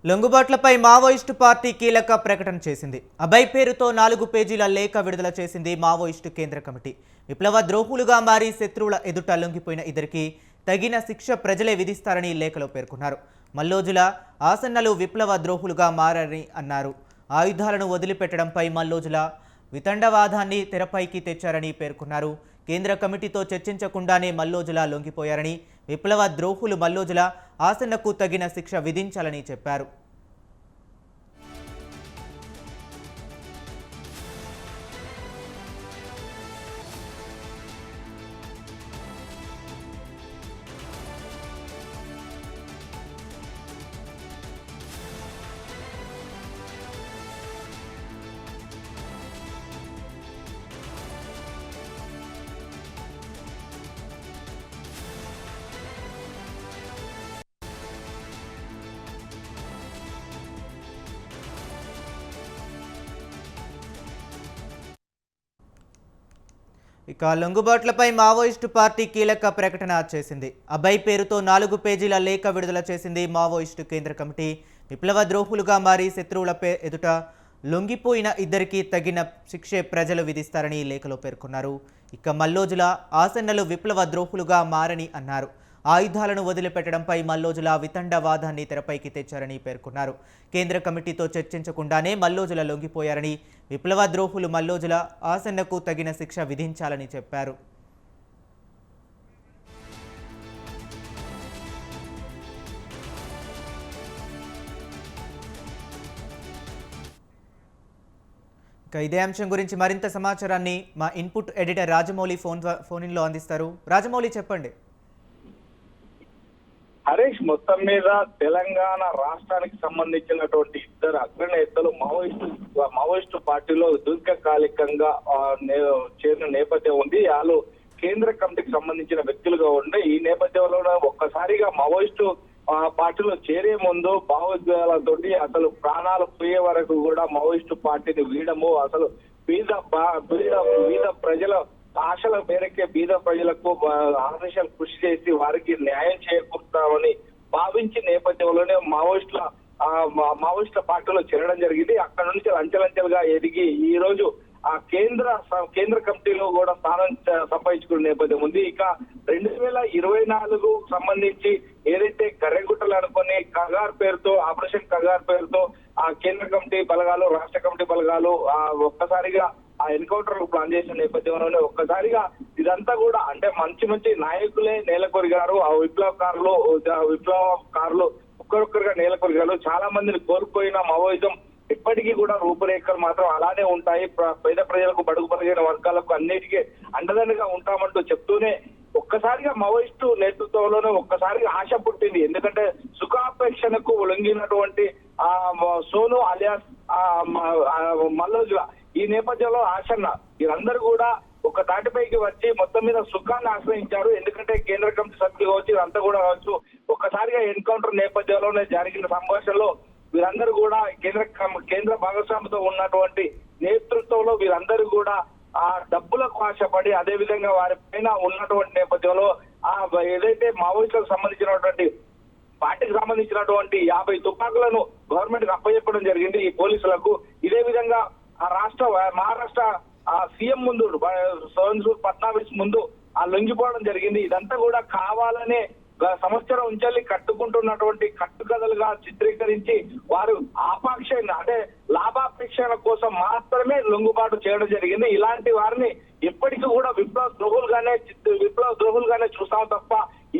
లొంగుబాట్లపై Maoist party కీలక ప్రకటన చేసింది. అభయ్ పేరుతో 4 పేజీల లేఖ విడుదల చేసింది మావోయిస్టు కేంద్ర కమిటీ. విప్లవ ద్రోహులుగా మారి శత్రువుల ఎదుట లొంగిపోయిన ఇద్దరికి తగిన శిక్ష ప్రజలే విధిస్తారని లేఖలో పేర్కొన్నారు. మల్లోజుల ఆసన్నలు విప్లవ ద్రోహులుగా మారని అన్నారు. ఆయుధాలను వదిలిపెట్టడంపై మల్లోజుల వితండవాదాన్ని తెరపైకి తెచ్చారని పేర్కొన్నారు. కేంద్ర కమిటీతో చర్చించకుండానే మల్లోజుల లొంగిపోయారని, విప్లవ ద్రోహులు మల్లోజుల ఆసన్నకు తగిన శిక్ష విధించాలని చెప్పారు. ఇక లొంగుబాట్లపై మావోయిస్టు పార్టీ కీలక ప్రకటన చేసింది. అభయ్ పేరుతో 4 పేజీల లేఖ విడుదల చేసింది మావోయిస్టు కేంద్ర కమిటీ. విప్లవ ద్రోహులుగా మారి శత్రువుల ఎదుట లొంగిపోయిన ఇద్దరికి తగిన శిక్షే ప్రజలు విధిస్తారని లేఖలో పేర్కొన్నారు. ఇక మల్లోజుల ఆసన్నలు విప్లవ ద్రోహులుగా మారని అన్నారు. ఆయుధాలను వదిలిపెట్టడంపై మల్లోజుల వితండవాదాన్ని తెరపైకి తెచ్చారని పేర్కొన్నారు. కేంద్ర కమిటీతో చర్చించకుండానే మల్లోజుల లొంగిపోయారని, విప్లవ ద్రోహులు మల్లోజుల ఆసన్నకు తగిన శిక్ష విధించాలని చెప్పారు. ఇక ఇదే అంశం గురించి మరింత సమాచారాన్ని మా ఇన్పుట్ ఎడిటర్ రాజమౌళి ఫోన్ ఇన్లో అందిస్తారు. రాజమౌళి, చెప్పండి. హరీష్, మొత్తం మీద తెలంగాణ రాష్ట్రానికి సంబంధించినటువంటి ఇద్దరు అగ్రనేతలు మావోయిస్టు పార్టీలో దీర్ఘకాలికంగా చేరిన నేపథ్యం ఉంది. వాళ్ళు కేంద్ర కమిటీకి సంబంధించిన వ్యక్తులుగా ఉండే ఈ నేపథ్యంలో ఒక్కసారిగా మావోయిస్టు పార్టీలో చేరే ముందు భావోద్వేగాలతోటి అసలు ప్రాణాలు పోయే వరకు కూడా మావోయిస్టు పార్టీని వీడము, అసలు బీద ప్రజల ఆశల మేరకే బీద ప్రజలకు ఆదేశాలు కృషి చేసి వారికి న్యాయం చేకూరుతామని భావించిన నేపథ్యంలోనే మావోయిస్టుల పార్టీలో చేరడం జరిగింది. అక్కడ నుంచి అంచెలంచెలుగా ఎదిగి ఈ రోజు ఆ కేంద్ర కమిటీలో కూడా స్థానం సంపాదించుకున్న నేపథ్యం ఉంది. ఇక 2024 సంబంధించి ఏదైతే కర్రెగుట్టలు అనుకుని ఆపరేషన్ కగార్ పేరుతో ఆ కేంద్ర కమిటీ బలగాలు, రాష్ట్ర కమిటీ బలగాలు ఒక్కసారిగా ఆ ఎన్కౌంటర్ ప్లాన్ చేసిన నేపథ్యంలోనే ఒక్కసారిగా ఇదంతా కూడా అంటే మంచి నాయకులే నేలకొరిగారు. ఆ విప్లవకారులు ఒక్కరొక్కరుగా నేలకొరిగారు. చాలా మందిని కోల్పోయిన మావోయిజం ఇప్పటికీ కూడా రూపురేఖలు మాత్రం అలానే ఉంటాయి. పేద ప్రజలకు, బడుగు బలహీన వర్గాలకు అన్నిటికీ అండదండగా ఉంటామంటూ చెప్తూనే ఒక్కసారిగా మావోయిస్టు నేతృత్వంలోనే ఒక్కసారిగా ఆశ పుట్టింది. ఎందుకంటే సుఖాపేక్షణకు లొంగినటువంటి ఆ సోను అలియాస్ మల్లోజుల ఈ నేపథ్యంలో ఆశన్న వీరందరూ కూడా ఒక తాటిపైకి వచ్చి మొత్తం మీద సుఖాన్ని ఆశ్రయించారు. ఎందుకంటే కేంద్ర కమిటీ సభ్యులు కావచ్చు, ఇదంతా కూడా కావచ్చు, ఒక్కసారిగా ఎన్కౌంటర్ నేపథ్యంలోనే జరిగిన సంభాషణలో వీరందరూ కూడా కేంద్ర భాగస్వామితో ఉన్నటువంటి నేతృత్వంలో వీరందరూ కూడా ఆ డబ్బులకు ఆశపడి అదేవిధంగా వారి పైన ఉన్నటువంటి నేపథ్యంలో ఏదైతే మావోయిస్టులకు సంబంధించినటువంటి పార్టీకి సంబంధించినటువంటి 50 తుపాకులను గవర్నమెంట్ కి అప్పచెప్పడం జరిగింది ఈ పోలీసులకు. ఇదే విధంగా మహారాష్ట్ర సీఎం ముందు ఫడ్నవీస్ ముందు లొంగిపోవడం జరిగింది. ఇదంతా కూడా కావాలనే సంవత్సరం ఉంచాలి కట్టుకుంటున్నటువంటి కట్టుకథలుగా చిత్రీకరించి వారు లాభాపేక్షణ కోసం మాత్రమే లొంగుబాటు చేయడం జరిగింది. ఇలాంటి వారిని ఎప్పటికీ కూడా విప్లవ ద్రోహులుగానే చూస్తాం తప్ప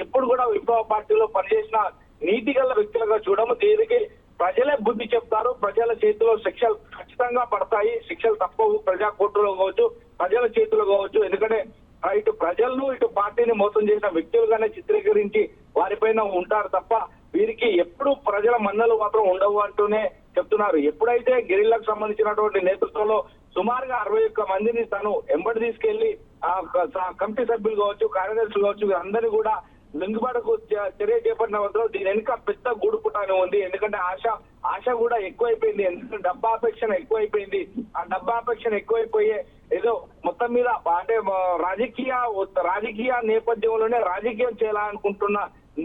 ఎప్పుడు కూడా విప్లవ పార్టీలో పనిచేసిన నీతి గల వ్యక్తులుగా చూడము. దీనికి ప్రజలే బుద్ధి చెప్తారు. ప్రజల చేతిలో శిక్షలు ఖచ్చితంగా పడతాయి. శిక్షలు తప్పవు. ప్రజా కోర్టులో కావచ్చు, ప్రజల చేతిలో కావచ్చు. ఎందుకంటే ఇటు ప్రజలను ఇటు పార్టీని మోసం చేసిన వ్యక్తులుగానే చిత్రీకరించి వారిపైన ఉంటారు తప్ప వీరికి ఎప్పుడు ప్రజల మన్నలు మాత్రం ఉండవు అంటూనే చెప్తున్నారు. ఎప్పుడైతే గెరిల్లాకు సంబంధించినటువంటి నేతృత్వంలో సుమారుగా 61 మందిని తను ఎంబడి తీసుకెళ్లి కమిటీ సభ్యులు కావచ్చు, కార్యదర్శులు కావచ్చు, వీరందరినీ కూడా లొంగిబాటుకు చర్య చేపట్టిన వద్ద దీని వెనుక పెద్ద గూడుపుటానే ఉంది. ఎందుకంటే ఆశ కూడా ఎక్కువైపోయింది. ఎందుకంటే డబ్బాపేక్షణ ఎక్కువైపోయింది. ఆ డబ్బాపేక్షణ ఎక్కువైపోయే ఏదో మొత్తం మీద అంటే రాజకీయ నేపథ్యంలోనే రాజకీయం చేయాలనుకుంటున్న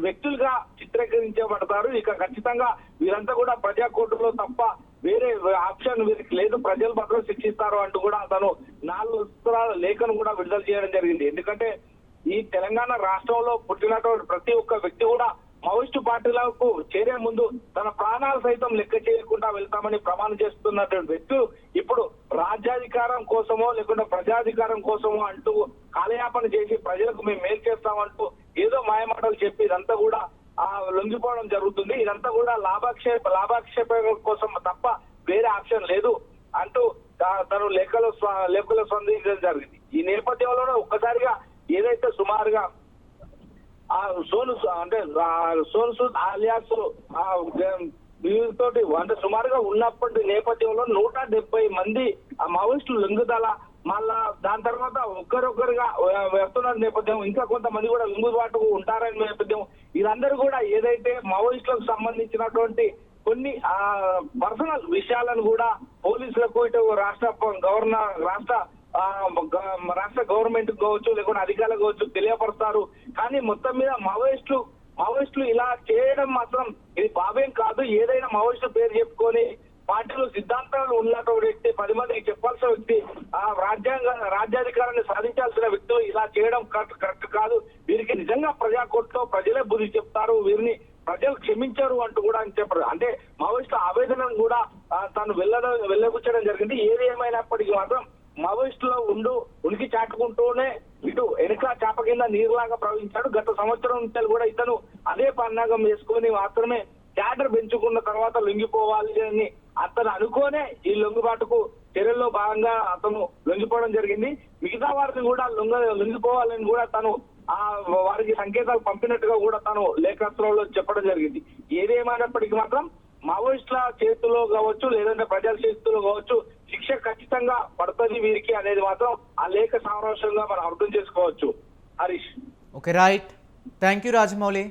వ్యక్తులుగా చిత్రీకరించబడతారు. ఇక ఖచ్చితంగా వీరంతా కూడా ప్రజా కోర్టులో తప్ప వేరే ఆప్షన్ వీరికి లేదు, ప్రజలు మాత్రం శిక్షిస్తారు అంటూ కూడా అతను 4 పుస్తకాల లేఖను కూడా విడుదల చేయడం జరిగింది. ఎందుకంటే ఈ తెలంగాణ రాష్ట్రంలో పుట్టినటువంటి ప్రతి ఒక్క వ్యక్తి కూడా మావోయిస్టు పార్టీలకు చేరే ముందు తన ప్రాణాలు సైతం లెక్క చేయకుండా వెళ్తామని ప్రమాణం చేస్తున్నటువంటి వ్యక్తులు ఇప్పుడు రాజ్యాధికారం కోసమో లేకుంటే ప్రజాధికారం కోసమో అంటూ కాలయాపన చేసి ప్రజలకు మేము మేలు చేస్తామంటూ ఏదో మాయమాటలు చెప్పి ఇదంతా కూడా లొంగిపోవడం జరుగుతుంది. ఇదంతా కూడా లాభాక్షేప కోసం తప్ప వేరే ఆప్షన్ లేదు అంటూ తను లేఖలో స్పందించడం జరిగింది. ఈ నేపథ్యంలోనే ఒక్కసారిగా ఏదైతే సుమారుగా సోను సూద్ ఆలియాస్ తోటి అంటే సుమారుగా ఉన్నప్పటి నేపథ్యంలో 170 మంది మావోయిస్టులు లొంగుదల, మళ్ళా దాని తర్వాత ఒక్కరొక్కరుగా వెళ్తున్న నేపథ్యం, ఇంకా కొంతమంది కూడా లొంగుబాటుకు ఉంటారని నేపథ్యం, వీరందరూ కూడా ఏదైతే మావోయిస్టులకు సంబంధించినటువంటి కొన్ని పర్సనల్ విషయాలను కూడా పోలీసులకు ఇటు రాష్ట్ర గవర్నమెంట్ కావచ్చు లేకుంటే అధికారులు కావచ్చు తెలియపరుస్తారు. కానీ మొత్తం మీద మావోయిస్టులు ఇలా చేయడం మాత్రం ఇది భావ్యం కాదు. ఏదైనా మావోయిస్టు పేరు చెప్పుకొని పార్టీలో సిద్ధాంతాలు ఉన్నటువంటి వ్యక్తి, 10 మందికి చెప్పాల్సిన వ్యక్తి, రాజ్యాధికారాన్ని సాధించాల్సిన వ్యక్తులు ఇలా చేయడం కరెక్ట్ కాదు. వీరికి నిజంగా ప్రజా కోర్టులో ప్రజలే బుద్ధి చెప్తారు, వీరిని ప్రజలు క్షమించారు అంటూ కూడా అని చెప్పారు. అంటే మావోయిస్టుల ఆవేదనను కూడా తాను వెళ్ళబుచ్చడం జరిగింది. ఏది ఏమైనప్పటికీ మాత్రం మావోయిస్టులో ఉనికి చాటుకుంటూనే ఇటు వెనుక చాప కింద నీరులాగా ప్రవహించాడు. గత సంవత్సరం నుంచి కూడా ఇతను అదే పన్నాగం వేసుకొని మాత్రమే క్యాడర్ పెంచుకున్న తర్వాత లొంగిపోవాలి అని అతను అనుకోనే ఈ లొంగుబాటుకు చర్యల్లో భాగంగా అతను లొంగిపోవడం జరిగింది. మిగతా వారిని కూడా లొంగిపోవాలని కూడా తను వారికి సంకేతాలు పంపినట్టుగా కూడా తను లేఖపత్రంలో చెప్పడం జరిగింది. ఏదేమైనప్పటికీ మాత్రం మావోయిస్టుల చేతుల్లో కావచ్చు లేదంటే ప్రజల చేతుల్లో కావచ్చు శిక్ష ఖచ్చితంగా పడుతుంది వీరికి అనేది మాత్రం ఆ లేఖ సారాంశంగా మనం అర్థం చేసుకోవచ్చు. Harish. Okay, right. Thank you Rajamouli.